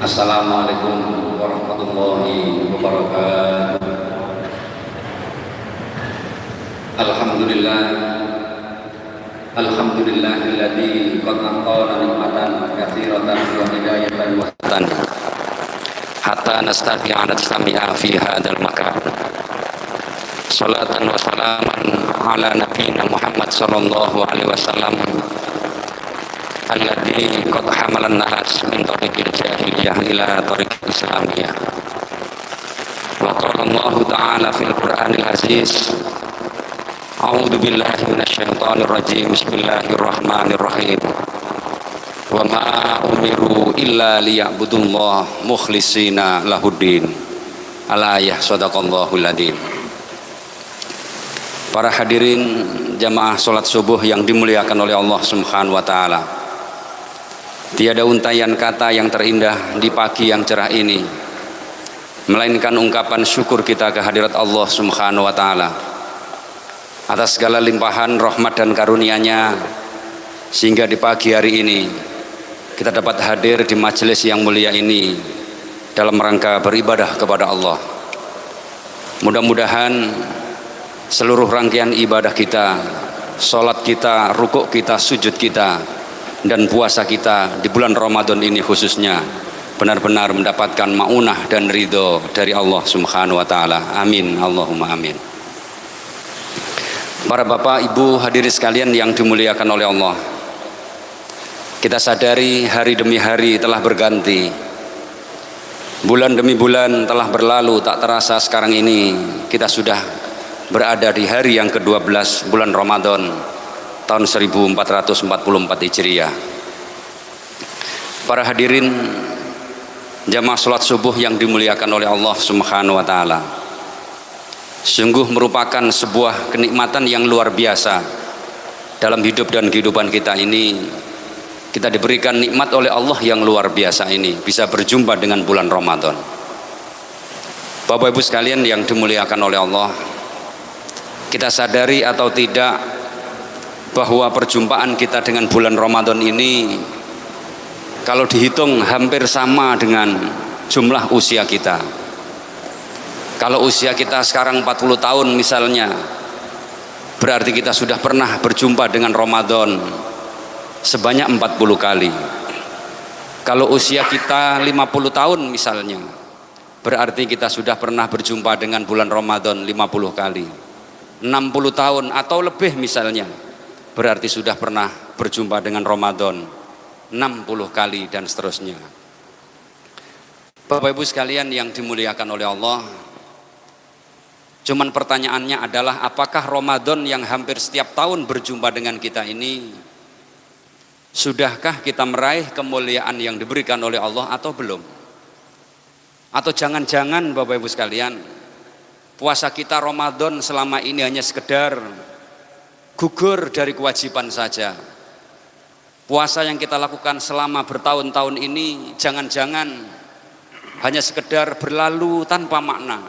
Assalamualaikum warahmatullahi wabarakatuh. Alhamdulillah, alhamdulillahilladzi qad aqala nikmatan katsiratan wa hidayatan wa satan hatta nastati'a nastami'a fi hadzal makan. Salatan wa salaman ala nabiyyina Muhammad sallallahu alaihi wasallam alladzi qad hamalan nas min tariqil jahiliyah ila tariqil islamiyah. Wa qala Allah ta'ala fil Qur'anil Aziz, a'udzu billahi minasyaitonir rajim. Bismillahirrahmanirrahim. Wa ma umiru illa liya'budullaha mukhlishina lahuddin. Al-ayah, sadaqallahul adzim. Para hadirin jamaah salat subuh yang dimuliakan oleh Allah Subhanahu wa taala. Tiada untayan kata yang terindah di pagi yang cerah ini melainkan ungkapan syukur kita kehadirat Allah Subhanahu wa taala atas segala limpahan rahmat dan karunia-Nya, sehingga di pagi hari ini kita dapat hadir di majelis yang mulia ini dalam rangka beribadah kepada Allah. Mudah-mudahan seluruh rangkaian ibadah kita, sholat kita, rukuk kita, sujud kita, dan puasa kita di bulan Ramadan ini khususnya benar-benar mendapatkan maunah dan ridho dari Allah Subhanahu wa taala. Amin, Allahumma amin. Para bapak, ibu, hadirin sekalian yang dimuliakan oleh Allah, kita sadari hari demi hari telah berganti, bulan demi bulan telah berlalu, tak terasa sekarang ini kita sudah berada di hari yang ke-12 bulan Ramadan tahun 1444 Hijriah. Para hadirin jamaah salat subuh yang dimuliakan oleh Allah Subhanahu wa taala, sungguh merupakan sebuah kenikmatan yang luar biasa dalam hidup dan kehidupan kita ini. Kita diberikan nikmat oleh Allah yang luar biasa ini, bisa berjumpa dengan bulan Ramadan. Bapak Ibu sekalian yang dimuliakan oleh Allah, kita sadari atau tidak bahwa perjumpaan kita dengan bulan Ramadan ini kalau dihitung hampir sama dengan jumlah usia kita. Kalau usia kita sekarang 40 tahun misalnya, berarti kita sudah pernah berjumpa dengan Ramadan sebanyak 40 kali. Kalau usia kita 50 tahun misalnya, berarti kita sudah pernah berjumpa dengan bulan Ramadan 50 kali. 60 tahun atau lebih misalnya, berarti sudah pernah berjumpa dengan Ramadan 60 kali dan seterusnya. Bapak Ibu sekalian yang dimuliakan oleh Allah, cuman pertanyaannya adalah apakah Ramadan yang hampir setiap tahun berjumpa dengan kita ini, sudahkah kita meraih kemuliaan yang diberikan oleh Allah atau belum? Atau jangan-jangan Bapak Ibu sekalian, puasa kita Ramadan selama ini hanya sekedar gugur dari kewajiban saja. Puasa yang kita lakukan selama bertahun-tahun ini jangan-jangan hanya sekedar berlalu tanpa makna.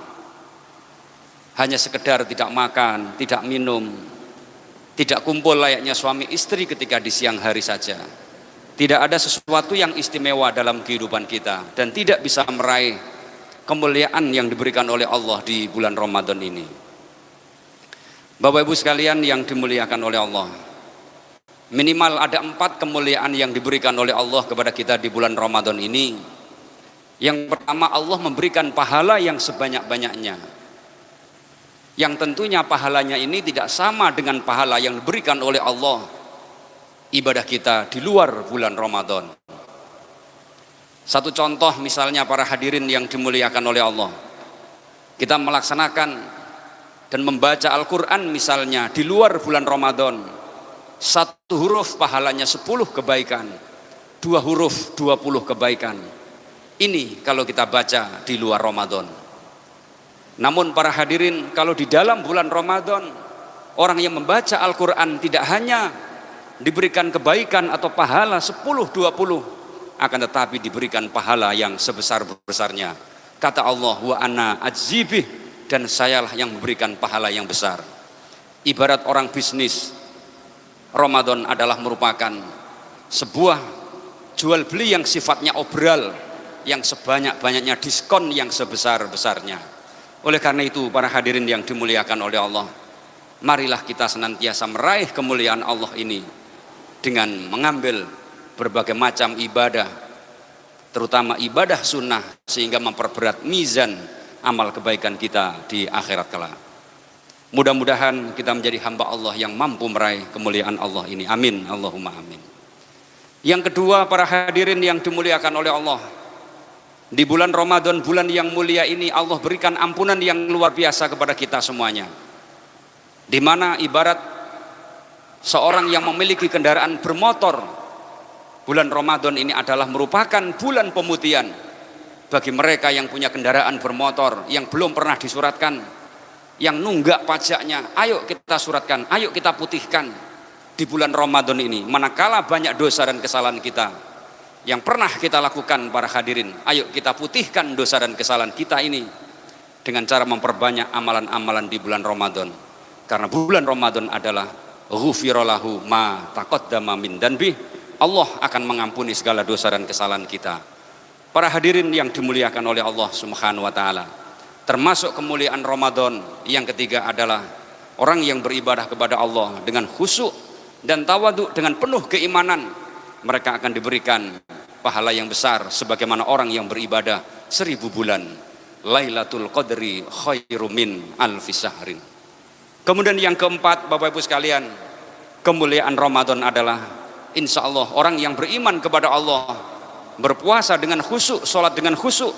Hanya sekedar tidak makan, tidak minum, tidak kumpul layaknya suami istri ketika di siang hari saja. Tidak ada sesuatu yang istimewa dalam kehidupan kita dan tidak bisa meraih kemuliaan yang diberikan oleh Allah di bulan Ramadan ini. Bapak Ibu sekalian yang dimuliakan oleh Allah, minimal ada 4 kemuliaan yang diberikan oleh Allah kepada kita di bulan Ramadan ini. Yang pertama, Allah memberikan pahala yang sebanyak-banyaknya, yang tentunya pahalanya ini tidak sama dengan pahala yang diberikan oleh Allah ibadah kita di luar bulan Ramadan. Satu contoh misalnya para hadirin yang dimuliakan oleh Allah, kita melaksanakan dan membaca Al-Quran misalnya di luar bulan Ramadan, 1 huruf pahalanya 10 kebaikan, 2 huruf 20 kebaikan. Ini kalau kita baca di luar Ramadan. Namun para hadirin, kalau di dalam bulan Ramadan, orang yang membaca Al-Quran tidak hanya diberikan kebaikan atau pahala 10, 20, akan tetapi diberikan pahala yang sebesar-besarnya. Kata Allah, wa ana ajzibih, dan sayalah yang memberikan pahala yang besar. Ibarat orang bisnis, Ramadan adalah merupakan sebuah jual beli yang sifatnya obral, yang sebanyak-banyaknya, diskon yang sebesar-besarnya. Oleh karena itu para hadirin yang dimuliakan oleh Allah, marilah kita senantiasa meraih kemuliaan Allah ini dengan mengambil berbagai macam ibadah, terutama ibadah sunnah, sehingga memperberat mizan amal kebaikan kita di akhirat kelak. Mudah-mudahan kita menjadi hamba Allah yang mampu meraih kemuliaan Allah ini. Amin, Allahumma amin. Yang kedua para hadirin yang dimuliakan oleh Allah, di bulan Ramadan, bulan yang mulia ini, Allah berikan ampunan yang luar biasa kepada kita semuanya. Di mana ibarat seorang yang memiliki kendaraan bermotor, bulan Ramadan ini adalah merupakan bulan pemutihan bagi mereka yang punya kendaraan bermotor yang belum pernah disuratkan, yang nunggak pajaknya. Ayo kita suratkan, ayo kita putihkan di bulan Ramadan ini. Manakala banyak dosa dan kesalahan kita yang pernah kita lakukan para hadirin, ayo kita putihkan dosa dan kesalahan kita ini dengan cara memperbanyak amalan-amalan di bulan Ramadan. Karena bulan Ramadan adalah ghufirallahu ma taqaddama min danbi, Allah akan mengampuni segala dosa dan kesalahan kita. Para hadirin yang dimuliakan oleh Allah Subhanahu wa taala, termasuk kemuliaan Ramadan yang ketiga adalah orang yang beribadah kepada Allah dengan khusyuk dan tawadhu, dengan penuh keimanan, mereka akan diberikan pahala yang besar sebagaimana orang yang beribadah 1000 bulan. Lailatul Qadri khairum min alfi syahrin. Kemudian yang keempat, Bapak Ibu sekalian, kemuliaan Ramadan adalah insya Allah orang yang beriman kepada Allah, berpuasa dengan khusyuk, sholat dengan khusyuk,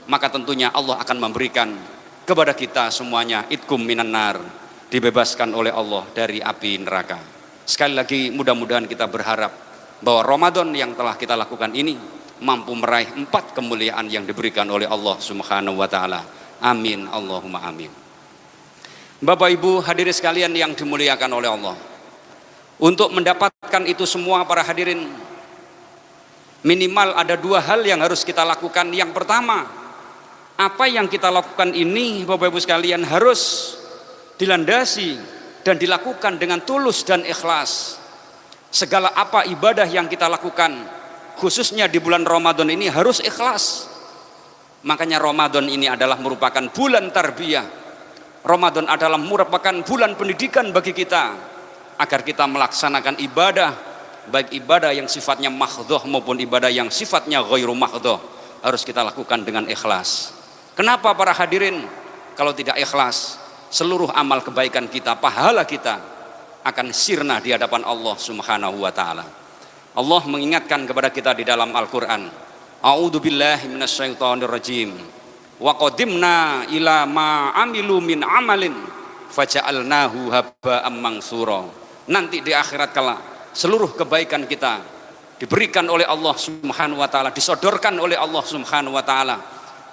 maka tentunya Allah akan memberikan kepada kita semuanya itkum minan nar, dibebaskan oleh Allah dari api neraka. Sekali lagi mudah-mudahan kita berharap bahwa Ramadan yang telah kita lakukan ini mampu meraih 4 kemuliaan yang diberikan oleh Allah Subhanahu wa taala. Amin, Allahumma amin. Bapak Ibu hadirin sekalian yang dimuliakan oleh Allah, untuk mendapatkan itu semua para hadirin, minimal ada 2 hal yang harus kita lakukan. Yang pertama, apa yang kita lakukan ini Bapak Ibu sekalian harus dilandasi dan dilakukan dengan tulus dan ikhlas. Segala apa ibadah yang kita lakukan, khususnya di bulan Ramadan ini, harus ikhlas. Makanya Ramadan ini adalah merupakan bulan tarbiyah. Ramadan adalah merupakan bulan pendidikan bagi kita, agar kita melaksanakan ibadah, baik ibadah yang sifatnya mahdhah maupun ibadah yang sifatnya ghairu mahdhah, harus kita lakukan dengan ikhlas. Kenapa para hadirin? Kalau tidak ikhlas, seluruh amal kebaikan kita, pahala kita akan sirna di hadapan Allah Subhanahu wa taala. Allah mengingatkan kepada kita di dalam Al-Qur'an, a'udzubillahi minasyaitonirrajim, wa qadimna ila ma amilu min amalin faja'alnahu haba'am mansura. Nanti di akhirat kala seluruh kebaikan kita diberikan oleh Allah Subhanahu wa taala, disodorkan oleh Allah Subhanahu wa taala.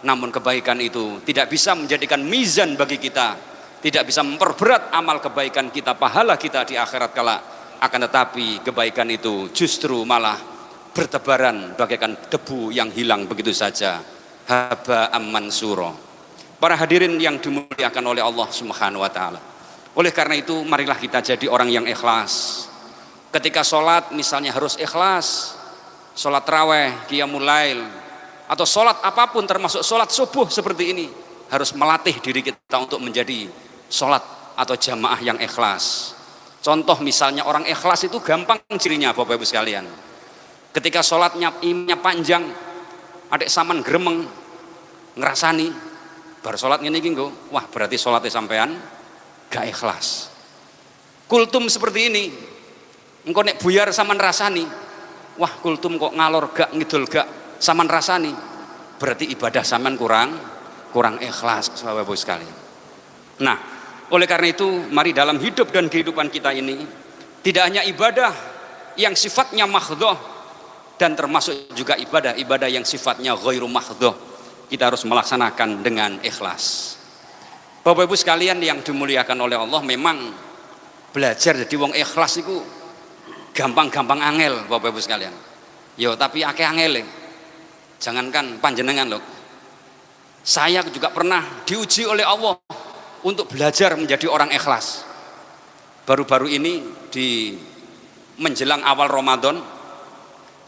Namun kebaikan itu tidak bisa menjadikan mizan bagi kita, tidak bisa memperberat amal kebaikan kita, pahala kita di akhirat kala. Akan tetapi kebaikan itu justru malah bertebaran bagaikan debu yang hilang begitu saja, haba'am mansura. Para hadirin yang dimuliakan oleh Allah Subhanahu wa taala, oleh karena itu marilah kita jadi orang yang ikhlas. Ketika sholat misalnya harus ikhlas, sholat tarawih, qiyamul lail, atau sholat apapun termasuk sholat subuh seperti ini, harus melatih diri kita untuk menjadi sholat atau jamaah yang ikhlas. Contoh misalnya orang ikhlas itu gampang cirinya Bapak Ibu sekalian. Ketika sholatnya imamnya panjang, adek saman gremeng, ngerasani, bar sholat ngene iki nggo, wah berarti sholatnya sampean gak ikhlas. Kultum seperti ini, engko nek buyar saman rasani, wah kultum kok ngalor gak ngidul gak saman rasani, berarti ibadah saman kurang ikhlas Bapak Ibu sekalian. Nah, oleh karena itu mari dalam hidup dan kehidupan kita ini tidak hanya ibadah yang sifatnya mahdhah, dan termasuk juga ibadah yang sifatnya ghairu mahdhah, kita harus melaksanakan dengan ikhlas. Bapak Ibu sekalian yang dimuliakan oleh Allah, memang belajar jadi wong ikhlas itu gampang-gampang angel Bapak Ibu sekalian. Yo tapi akeh angele. Jangankan panjenengan loh, saya juga pernah diuji oleh Allah untuk belajar menjadi orang ikhlas. Baru-baru ini di menjelang awal Ramadan,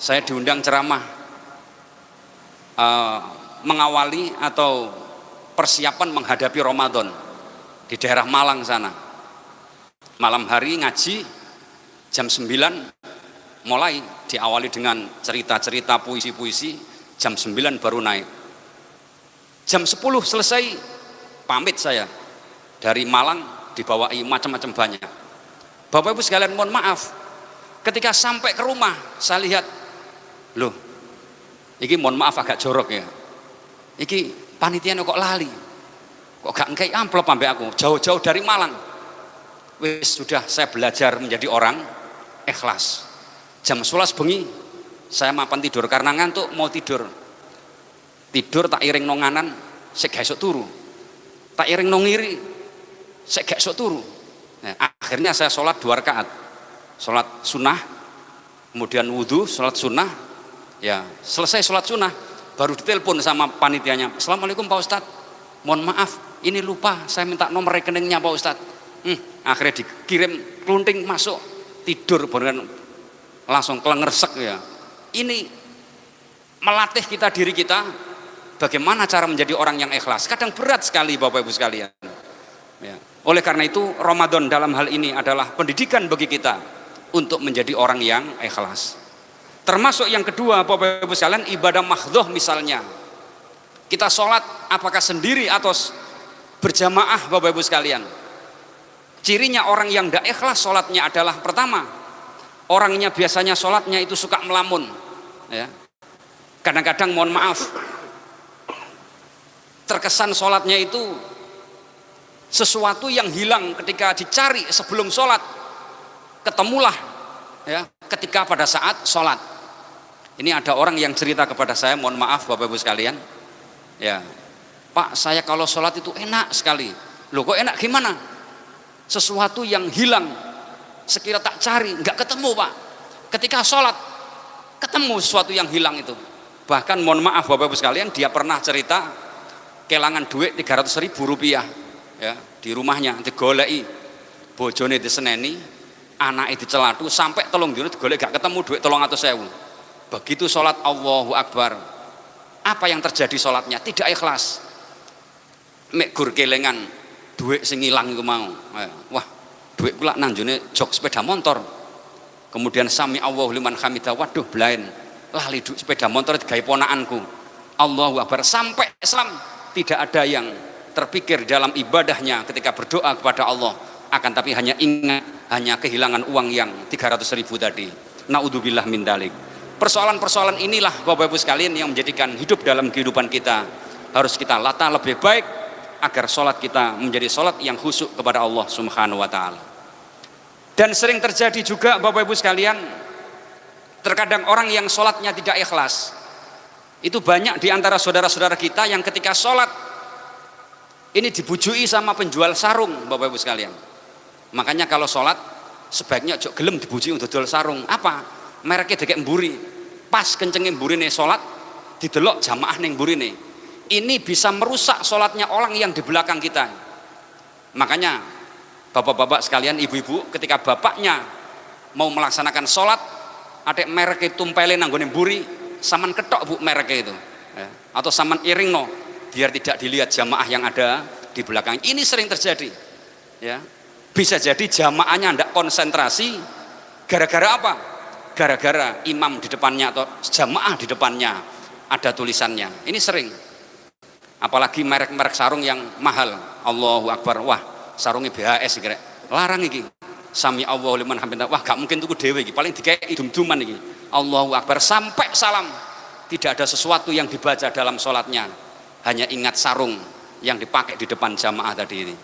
saya diundang ceramah mengawali atau persiapan menghadapi Ramadan di daerah Malang sana. Malam hari ngaji jam 9 mulai, diawali dengan cerita-cerita, puisi-puisi, jam 9 baru naik. Jam 10 selesai, pamit saya dari Malang, dibawai macam-macam banyak. Bapak Ibu sekalian, mohon maaf, ketika sampai ke rumah saya lihat, loh, ini mohon maaf agak jorok ya, ini panitianya kok lali, kok gak ngkai amplop sampai aku, jauh-jauh dari Malang. Wis sudah, saya belajar menjadi orang ikhlas. Jam 11 bengi saya mapan tidur karena ngantuk, mau tidur tak iring nonganan, saya gak esok turu, tak iring nongiri, saya gak esok turu. Nah, akhirnya saya sholat 2 rakaat, sholat sunnah, kemudian wudhu, sholat sunnah. Ya, selesai sholat sunnah baru ditelepon sama panitianya, Assalamualaikum Pak Ustadz, mohon maaf ini lupa saya minta nomor rekeningnya Pak Ustadz. Akhirnya dikirim kelunting, masuk tidur beneran langsung kelengersek ya. Ini melatih kita, diri kita, bagaimana cara menjadi orang yang ikhlas. Kadang berat sekali Bapak Ibu sekalian ya. Oleh karena itu Ramadan dalam hal ini adalah pendidikan bagi kita untuk menjadi orang yang ikhlas. Termasuk yang kedua Bapak Ibu sekalian, ibadah mahdhoh misalnya. Kita sholat apakah sendiri atau berjamaah Bapak Ibu sekalian. Cirinya orang yang tidak ikhlas sholatnya adalah, pertama, orangnya biasanya sholatnya itu suka melamun ya. Kadang-kadang mohon maaf, terkesan sholatnya itu sesuatu yang hilang ketika dicari sebelum sholat, ketemulah ya ketika pada saat sholat. Ini ada orang yang cerita kepada saya, mohon maaf Bapak Ibu sekalian ya, Pak, saya kalau sholat itu enak sekali. Loh, kok enak gimana? Sesuatu yang hilang, sekira tak cari nggak ketemu Pak, ketika sholat ketemu sesuatu yang hilang itu. Bahkan mohon maaf Bapak Ibu sekalian, dia pernah cerita kelangan duit 300.000 rupiah ya, di rumahnya digoleki, bojone diseneni, anake dicelatu, sampai 3 dino digolek gak ketemu duit 300.000. Begitu sholat Allahu Akbar, apa yang terjadi? Sholatnya tidak ikhlas, mek gur kelengan duit sing ilang iku mau. Wah, duit kula nang jone jok sepeda motor. Kemudian sami Allahu liman hamidah, waduh blaen, lali duit sepeda motor digawe ponakanku. Allahu Akbar, sampai Islam tidak ada yang terpikir dalam ibadahnya ketika berdoa kepada Allah, akan tapi hanya ingat, hanya kehilangan uang yang 300.000 tadi. Naudzubillah min dalik. Persoalan-persoalan inilah Bapak Ibu sekalian yang menjadikan hidup dalam kehidupan kita harus kita lata lebih baik agar sholat kita menjadi sholat yang khusyuk kepada Allah Subhanahu wa ta'ala. Dan sering terjadi juga Bapak Ibu sekalian, terkadang orang yang sholatnya tidak ikhlas. Itu banyak di antara saudara-saudara kita yang ketika sholat ini dibujui sama penjual sarung Bapak Ibu sekalian. Makanya kalau sholat sebaiknya jok gelem dibuji untuk jual sarung. Apa? Mereknya dikek mburi, pas kencengin mburine sholat, didelok jamaah neng mburine. Ini bisa merusak sholatnya orang yang di belakang kita. Makanya bapak-bapak sekalian, ibu-ibu, ketika bapaknya mau melaksanakan sholat, ada mereknya tumpelin nanggone mburi, saman ketok bu mereknya itu ya. Atau saman iring no, biar tidak dilihat jamaah yang ada di belakang. Ini sering terjadi ya. Bisa jadi jamaahnya tidak konsentrasi gara-gara apa? Gara-gara imam di depannya atau jamaah di depannya ada tulisannya. Ini sering. Apalagi merek-merek sarung yang mahal. Allahu Akbar, wah sarungnya BHS kira. Larang iki. Sami Allahu liman hamidah. Wah gak mungkin tuku dhewe iki, paling dikei dum-duman iki. Allahu Akbar sampai salam. Tidak ada sesuatu yang dibaca dalam sholatnya, hanya ingat sarung yang dipakai di depan jamaah tadi ini.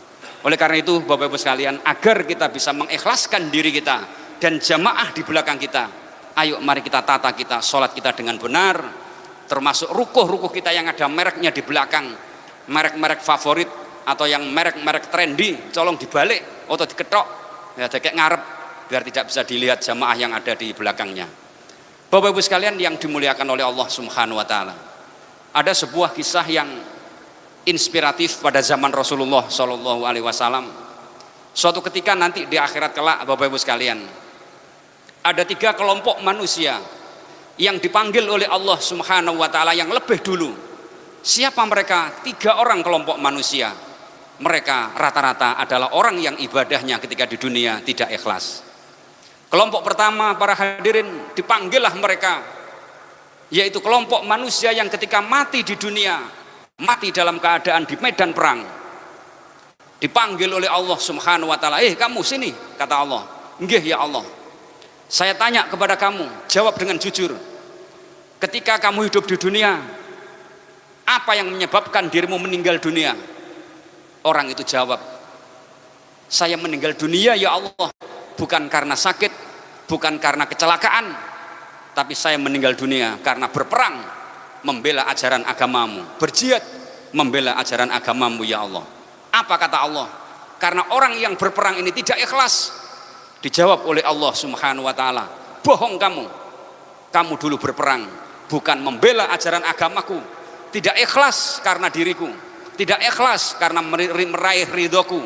Oleh karena itu Bapak Ibu sekalian, agar kita bisa mengikhlaskan diri kita dan jamaah di belakang kita, ayo mari kita tata kita sholat kita dengan benar, termasuk rukuh kita yang ada mereknya di belakang, merek-merek favorit atau yang merek-merek trendy, colong dibalik atau diketok ya, kayak ngarep biar tidak bisa dilihat jamaah yang ada di belakangnya. Bapak Ibu sekalian yang dimuliakan oleh Allah Subhanahu wa ta'ala, ada sebuah kisah yang inspiratif pada zaman Rasulullah Shallallahu Alaihi Wasallam. Suatu ketika nanti di akhirat kelak Bapak Ibu sekalian, ada 3 kelompok manusia yang dipanggil oleh Allah Subhanahu wa taala yang lebih dulu. Siapa mereka? 3 orang kelompok manusia. Mereka rata-rata adalah orang yang ibadahnya ketika di dunia tidak ikhlas. Kelompok pertama, para hadirin, dipanggillah mereka, yaitu kelompok manusia yang ketika mati di dunia, mati dalam keadaan di medan perang, dipanggil oleh Allah Subhanahu wa taala, kamu sini, kata Allah. Nggih ya Allah, saya tanya kepada kamu, jawab dengan jujur. Ketika kamu hidup di dunia, apa yang menyebabkan dirimu meninggal dunia? Orang itu jawab, saya meninggal dunia ya Allah, bukan karena sakit, bukan karena kecelakaan, tapi saya meninggal dunia karena berperang, membela ajaran agamamu, berjihad, membela ajaran agamamu ya Allah. Apa kata Allah? Karena orang yang berperang ini tidak ikhlas. Dijawab oleh Allah Subhanahu wa taala, bohong kamu. Kamu dulu berperang bukan membela ajaran agamaku, tidak ikhlas karena diriku, tidak ikhlas karena meraih ridhoku.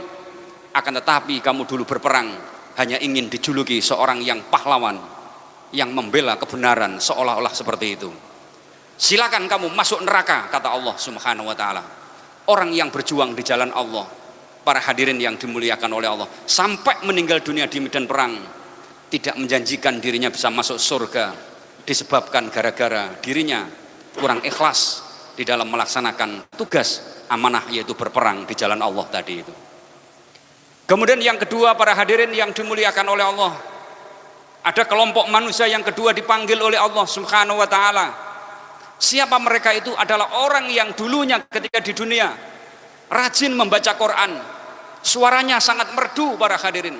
Akan tetapi kamu dulu berperang hanya ingin dijuluki seorang yang pahlawan, yang membela kebenaran, seolah-olah seperti itu. Silakan kamu masuk neraka, kata Allah Subhanahu wa taala. Orang yang berjuang di jalan Allah, para hadirin yang dimuliakan oleh Allah, sampai meninggal dunia di medan perang, tidak menjanjikan dirinya bisa masuk surga, disebabkan gara-gara dirinya kurang ikhlas di dalam melaksanakan tugas amanah, yaitu berperang di jalan Allah tadi itu. Kemudian yang kedua, para hadirin yang dimuliakan oleh Allah, ada kelompok manusia yang kedua dipanggil oleh Allah Subhanahu wa taala. Siapa mereka itu? Adalah orang yang dulunya ketika di dunia rajin membaca Quran, suaranya sangat merdu, para hadirin.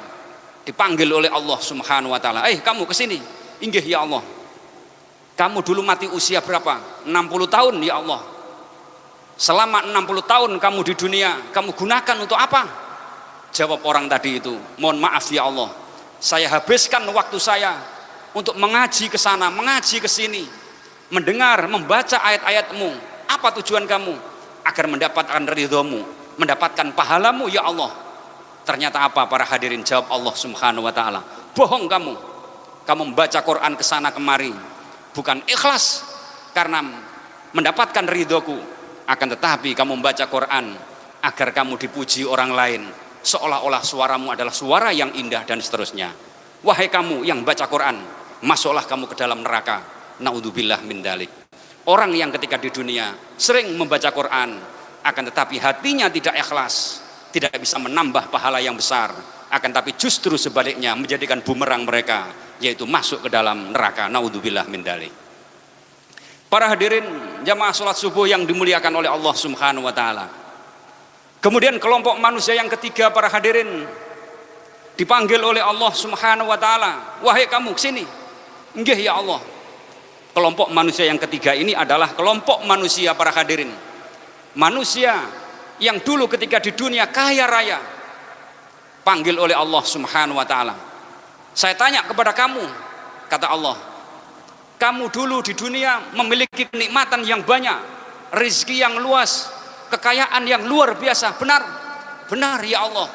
Dipanggil oleh Allah Subhanahu wa taala, kamu kesini. Inggih ya Allah. Kamu dulu mati usia berapa? 60 tahun ya Allah. Selama 60 tahun kamu di dunia, kamu gunakan untuk apa? Jawab orang tadi itu, mohon maaf ya Allah, saya habiskan waktu saya untuk mengaji ke sana, mengaji ke sini, mendengar, membaca ayat-ayatmu. Apa tujuan kamu? Agar mendapatkan ridhomu, mendapatkan pahalamu ya Allah. Ternyata apa, para hadirin? Jawab Allah Subhanahu wa taala, bohong kamu. Kamu membaca Quran ke sana kemari bukan ikhlas karena mendapatkan ridhoku, akan tetapi kamu membaca Quran agar kamu dipuji orang lain, seolah-olah suaramu adalah suara yang indah dan seterusnya. Wahai kamu yang baca Quran, masuklah kamu ke dalam neraka. Naudzubillah min dzalik. Orang yang ketika di dunia sering membaca Quran, akan tetapi hatinya tidak ikhlas, tidak bisa menambah pahala yang besar, akan tapi justru sebaliknya menjadikan bumerang mereka, yaitu masuk ke dalam neraka. Naudzubillah min dzalik. Para hadirin jamaah salat subuh yang dimuliakan oleh Allah Subhanahu wa taala. Kemudian kelompok manusia yang ketiga, para hadirin, dipanggil oleh Allah Subhanahu wa taala, wahai kamu kesini. Nggih ya Allah. Kelompok manusia yang ketiga ini adalah kelompok manusia, para hadirin, manusia yang dulu ketika di dunia kaya raya. Panggil oleh Allah Subhanahu wa taala, saya tanya kepada kamu, kata Allah, kamu dulu di dunia memiliki kenikmatan yang banyak, rezeki yang luas, kekayaan yang luar biasa. Benar? Benar ya Allah.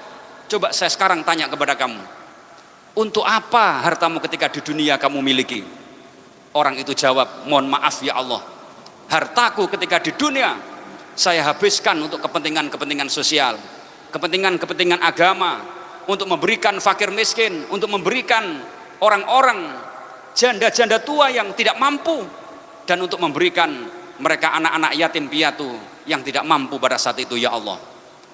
Coba saya sekarang tanya kepada kamu, untuk apa hartamu ketika di dunia kamu miliki? Orang itu jawab, mohon maaf ya Allah, hartaku ketika di dunia saya habiskan untuk kepentingan-kepentingan sosial, kepentingan-kepentingan agama, untuk memberikan fakir miskin, untuk memberikan orang-orang janda-janda tua yang tidak mampu, dan untuk memberikan mereka anak-anak yatim piatu yang tidak mampu pada saat itu ya Allah.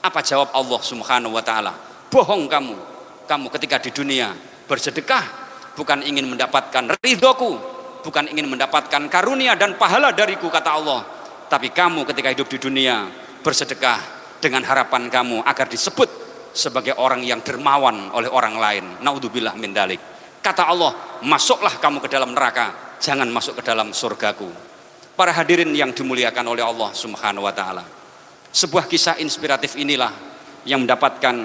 Apa jawab Allah Subhanahu wa taala? Bohong kamu. Kamu ketika di dunia bersedekah bukan ingin mendapatkan ridhoku, bukan ingin mendapatkan karunia dan pahala dariku, kata Allah, tapi kamu ketika hidup di dunia bersedekah dengan harapan kamu agar disebut sebagai orang yang dermawan oleh orang lain. Naudzubillah min dzalik. Kata Allah, masuklah kamu ke dalam neraka, jangan masuk ke dalam surgaku. Para hadirin yang dimuliakan oleh Allah Subhanahu wa taala, sebuah kisah inspiratif inilah yang mendapatkan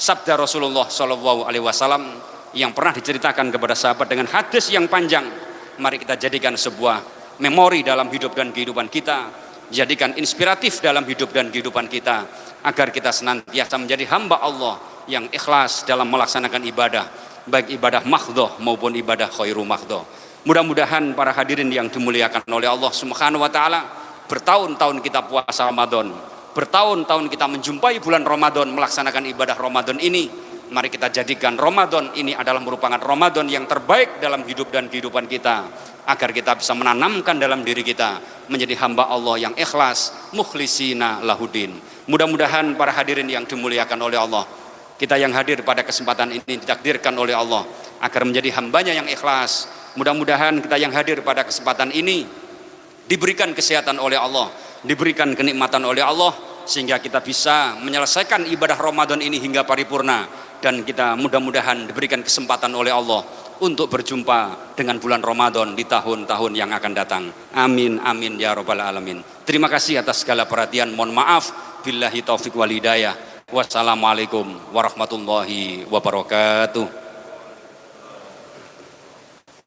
sabda Rasulullah Shallallahu alaihi wasallam yang pernah diceritakan kepada sahabat dengan hadis yang panjang. Mari kita jadikan sebuah memori dalam hidup dan kehidupan kita, jadikan inspiratif dalam hidup dan kehidupan kita, agar kita senantiasa menjadi hamba Allah yang ikhlas dalam melaksanakan ibadah, baik ibadah mahdhah maupun ibadah khairu mahdhah. Mudah-mudahan para hadirin yang dimuliakan oleh Allah Subhanahu wa taala, bertahun-tahun kita puasa Ramadan, bertahun-tahun kita menjumpai bulan Ramadan, melaksanakan ibadah Ramadan ini. Mari kita jadikan Ramadan ini adalah merupakan Ramadan yang terbaik dalam hidup dan kehidupan kita, agar kita bisa menanamkan dalam diri kita menjadi hamba Allah yang ikhlas, mukhlisina lahudin. Mudah-mudahan para hadirin yang dimuliakan oleh Allah, kita yang hadir pada kesempatan ini ditakdirkan oleh Allah agar menjadi hambanya yang ikhlas. Mudah-mudahan kita yang hadir pada kesempatan ini diberikan kesehatan oleh Allah, diberikan kenikmatan oleh Allah, sehingga kita bisa menyelesaikan ibadah Ramadan ini hingga paripurna, dan kita mudah-mudahan diberikan kesempatan oleh Allah untuk berjumpa dengan bulan Ramadan di tahun-tahun yang akan datang. Amin amin ya rabbal alamin. Terima kasih atas segala perhatian. Mohon maaf, billahi taufik wal hidayah. Wassalamualaikum warahmatullahi wabarakatuh.